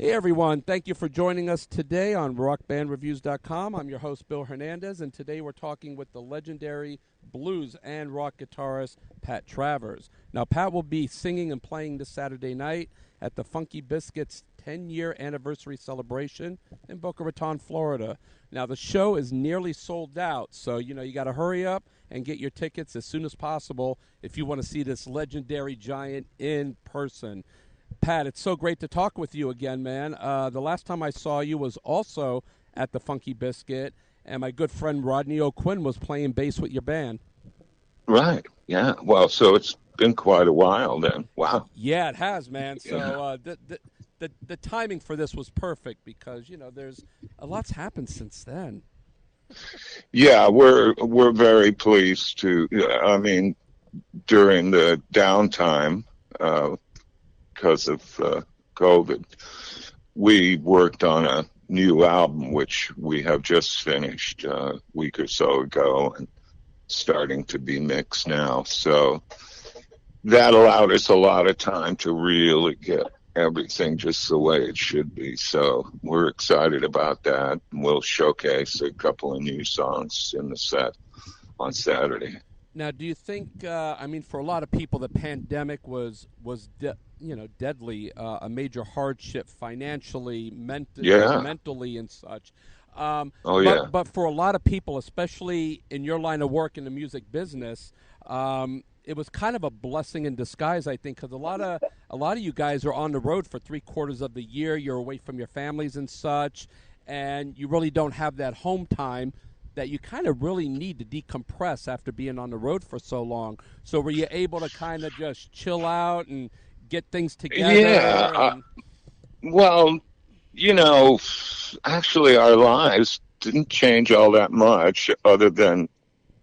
Hey everyone, thank you for joining us today on rockbandreviews.com. I'm your host Bill Hernandez, and today we're talking with the legendary blues and rock guitarist Pat Travers. Now Pat will be singing and playing this Saturday night at the Funky Biscuits 10-year anniversary celebration in Boca Raton, Florida. Now the show is nearly sold out, so you got to hurry up and get your tickets as soon as possible if you want to see this legendary giant in person. Pat, it's so great to talk with you again, man. The last time I saw you was also at the Funky Biscuit, and my good friend Rodney O'Quinn was playing bass with your band. Right. Yeah. Well, so it's been quite a while then. Wow. Yeah, it has, man. So Yeah. the timing for this was perfect because there's a lot's happened since then. Yeah, we're very pleased to. I mean, during the downtime, because of COVID, we worked on a new album, which we have just finished a week or so ago, and starting to be mixed now. So that allowed us a lot of time to really get everything just the way it should be. So we're excited about that. We'll showcase a couple of new songs in the set on Saturday. Now, do you think? For a lot of people, the pandemic deadly, a major hardship financially, Yeah. mentally, and such. Oh, yeah. But for a lot of people, especially in your line of work in the music business, it was kind of a blessing in disguise, I think, because a lot of you guys are on the road for 3/4 of the year. You're away from your families and such, and you really don't have that home time that you kind of really need to decompress after being on the road for so long. So were you able to kind of just chill out and get things Yeah. together? And Well, you know, actually, our lives didn't change all that much, other than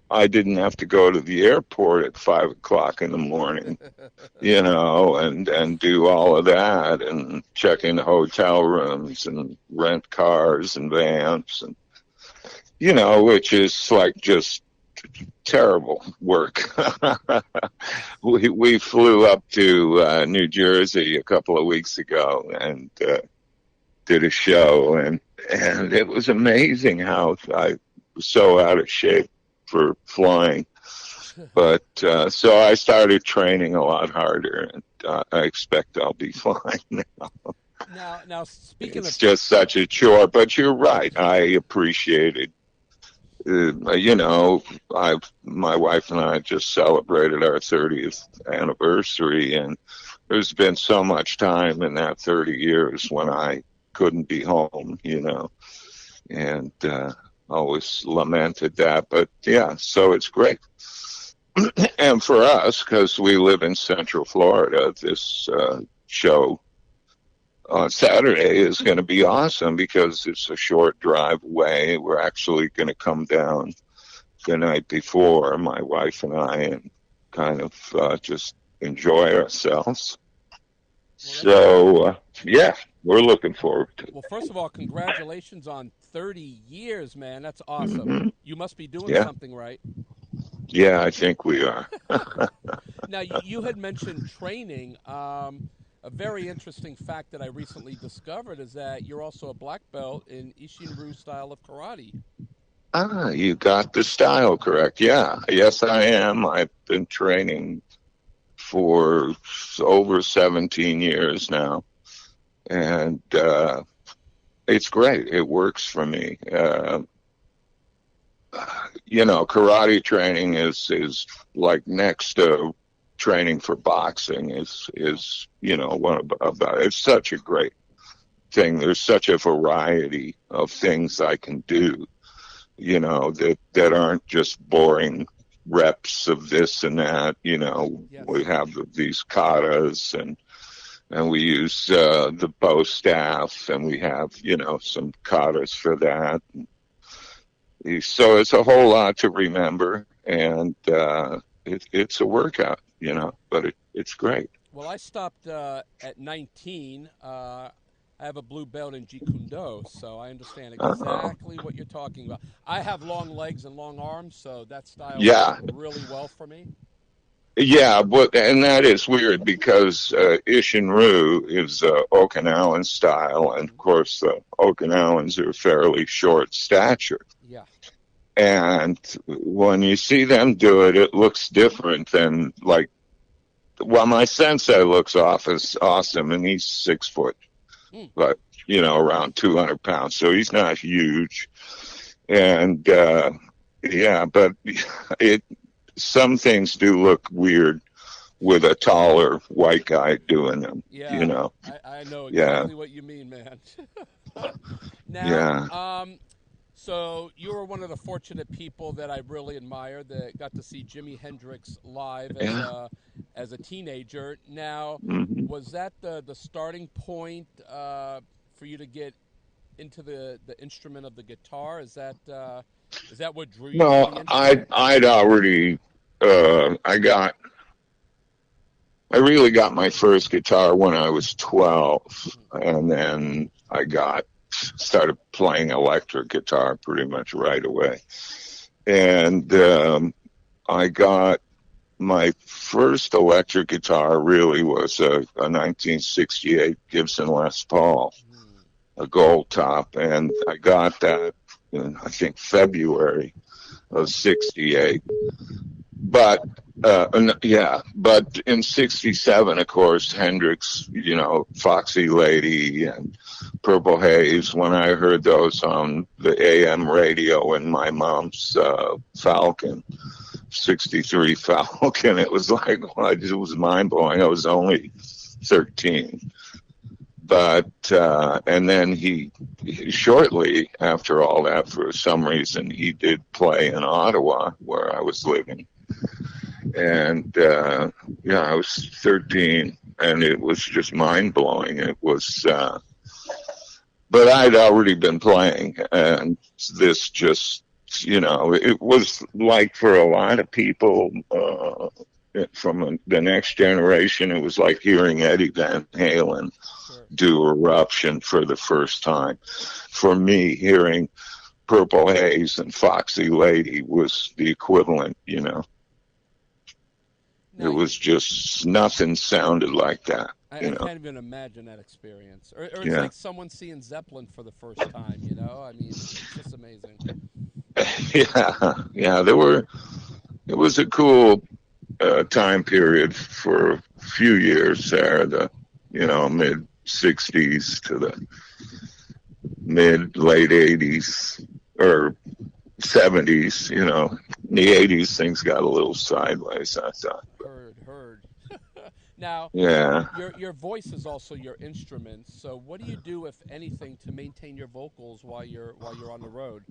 I didn't have to go to the airport at 5 o'clock in the morning, and do all of that and check in hotel rooms and rent cars and vans and which is like just terrible work. We flew up to New Jersey a couple of weeks ago and did a show, and it was amazing how I was so out of shape for flying. But so I started training a lot harder, and I expect I'll be fine now. now, speaking It's of, just such a chore, but you're right. I appreciated. My wife and I just celebrated our 30th anniversary, and there's been so much time in that 30 years when I couldn't be home, and always lamented that. But yeah, so it's great. And for us, because we live in Central Florida, this show on Saturday is going to be awesome because it's a short drive away. We're actually going to come down the night before, my wife and I, and kind of just enjoy ourselves. well, that's So, yeah, we're looking forward to well. First of all, congratulations on 30 years, man. That's it. awesome. You must be doing Yeah, something right. yeah, I think we are. Now, you had mentioned training. A very interesting fact that I recently discovered is that you're also a black belt in Ishinryu style of karate. Ah, you got the style correct. Yeah, yes, I am. I've been training for over 17 years now, and it's great. It works for me. Karate training is like next to training for boxing is one about it's such a great thing. There's such a variety of things I can do, that aren't just boring reps of this and that. We Yes. have these katas, and we use the bow staff, and we have some katas for that. So it's a whole lot to remember, and it's a workout, but it's great. Well, I stopped at 19. I have a blue belt in Jeet Kune Do, so I understand Uh, exactly what you're talking about. I have long legs and long arms, so that style works yeah, really well for me. Yeah, but and that is weird because Ishinru is Okinawan style, and of course the Okinawans are fairly short stature. Yeah. And when you see them do it, it looks different than like. Well, my sensei looks off as awesome, and he's 6 foot, Mm. but around 200 pounds, so he's not huge. And yeah, but it some things do look weird with a taller white guy doing them. Yeah, I know Yeah, exactly what you mean, man. Now, yeah, so you were one of the fortunate people that I really admire that got to see Jimi Hendrix live yeah. as a teenager. Now, Hmm. was that the starting point for you to get into the instrument of the guitar? Is that what drew you to No, the instrument? I'd already I really got my first guitar when I was 12, Hmm. and then I got started playing electric guitar pretty much right away. And I got my first electric guitar really was a 1968 Gibson Les Paul, Hmm. a gold top, and I got that in I think February of '68. But yeah, but in '67, of course, Hendrix, Foxy Lady and Purple Haze. When I heard those on the AM radio in my mom's Falcon, '63 Falcon, it was like, well, it was mind blowing. I was only 13. But and then he shortly after all that, for some reason, he did play in Ottawa where I was living, and yeah, I was 13, and it was just mind blowing. It was, but I'd already been playing, and this just, it was like for a lot of people from the next generation, it was like hearing Eddie Van Halen Sure. do Eruption for the first time. For me, hearing Purple Haze and Foxy Lady was the equivalent. It Now, was just nothing sounded like that, I you know. can't even imagine that experience. Or it's Yeah. like someone seeing Zeppelin for the first time, you know? I mean, it's just amazing. Yeah. Yeah. It was a cool time period for a few years there, mid 60s to the late 80s or 70s, In the 80s, things got a little sideways, I thought. Heard. Now, Yeah. your voice is also your instrument. So, what do you do, if anything, to maintain your vocals while you're on the road?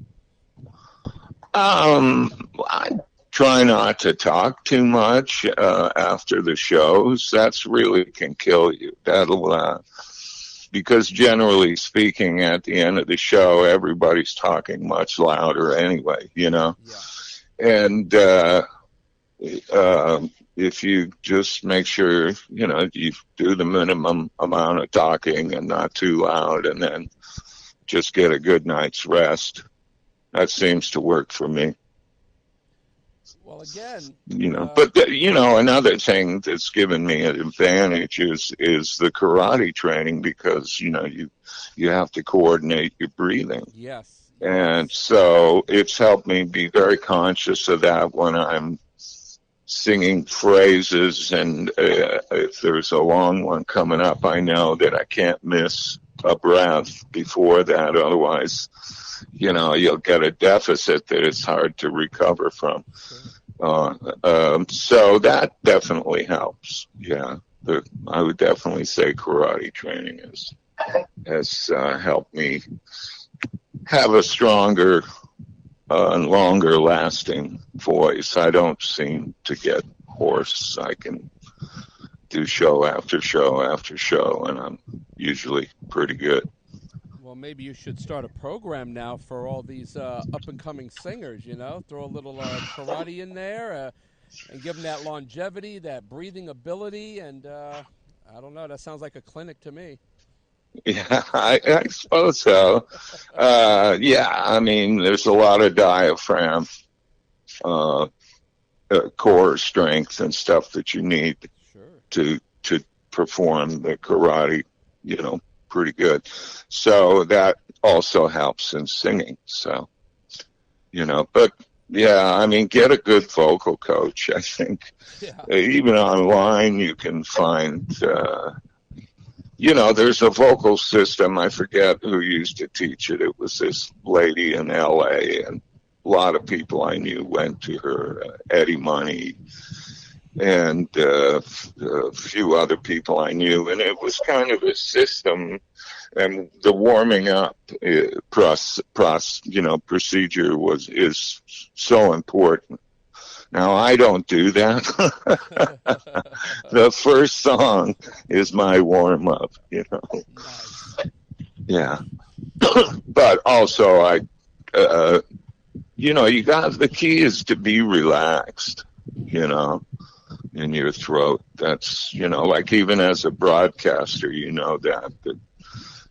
I try not to talk too much after the shows. That's really can kill you. That'll because generally speaking, at the end of the show, everybody's talking much louder anyway. Yeah. And if you just make sure you do the minimum amount of talking and not too loud, and then just get a good night's rest, that seems to work for me. Well, again, But another thing that's given me an advantage is the karate training, because you have to coordinate your breathing, yes, and yes. so it's helped me be very conscious of that when I'm singing phrases, and if there's a long one coming up, I know that I can't miss a breath before that, otherwise you'll get a deficit that it's hard to recover from. Sure. So that definitely helps. Yeah, I would definitely say karate training has helped me have a stronger and longer lasting voice. I don't seem to get hoarse. I can do show after show after show, and I'm usually pretty good. Well, maybe you should start a program now for all these up and coming singers. Throw a little karate in there, and give them that longevity, that breathing ability, and I don't know. That sounds like a clinic to me. Yeah, I suppose so. Yeah, I mean, there's a lot of diaphragm uh, core strength and stuff that you need Sure. to perform the karate, pretty good. So that also helps in singing. So, but yeah, I mean, get a good vocal coach. I think Yeah. even online you can find, there's a vocal system. I forget who used to teach it. It was this lady in LA, and a lot of people I knew went to her, Eddie Money, and a few other people I knew, and it was kind of a system. And the warming up procedure is so important. Now I don't do that. The first song is my warm up. Nice. Yeah. But also the key is to be relaxed. In your throat. That's, like even as a broadcaster, that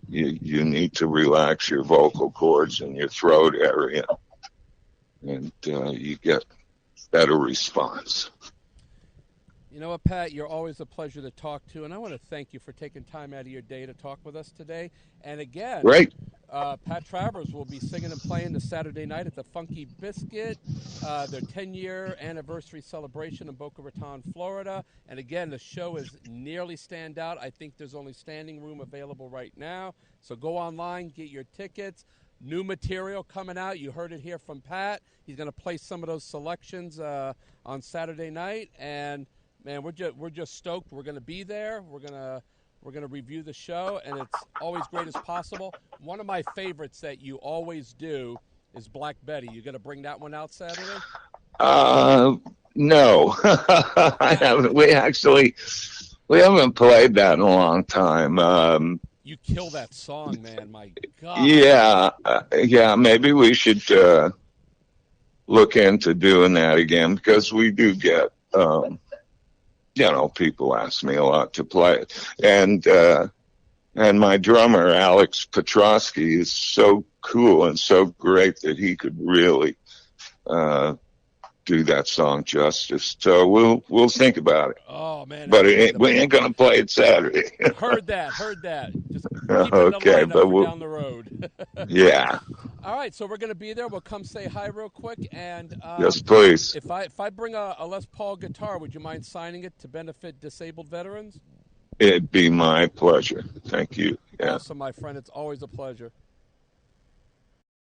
you need to relax your vocal cords in your throat area, and you get better response. You know what, Pat? You're always a pleasure to talk to, and I want to thank you for taking time out of your day to talk with us today. And again, Great. Pat Travers will be singing and playing this Saturday night at the Funky Biscuit, their 10-year anniversary celebration in Boca Raton, Florida. And again, the show is nearly stand out. I think there's only standing room available right now. So go online, get your tickets. New material coming out. You heard it here from Pat. He's going to play some of those selections on Saturday night. And man, we're just stoked. We're going to be there. We're gonna review the show, and it's always great as possible. One of my favorites that you always do is Black Betty. You going to bring that one out Saturday? No, I haven't. We haven't played that in a long time. You kill that song, man. My God. Yeah. Maybe we should look into doing that again, because we do get. People ask me a lot to play it. And my drummer, Alex Petrosky, is so cool and so great that he could really do that song justice. So we'll think about it. Oh, man. But we ain't going to play it Saturday. Heard that. Just keep okay, but we'll down the road. Yeah. All right, so we're going to be there. We'll come say hi real quick. And yes, please. If I bring a Les Paul guitar, would you mind signing it to benefit disabled veterans? It'd be my pleasure. Thank you. Yeah. Awesome, my friend. It's always a pleasure.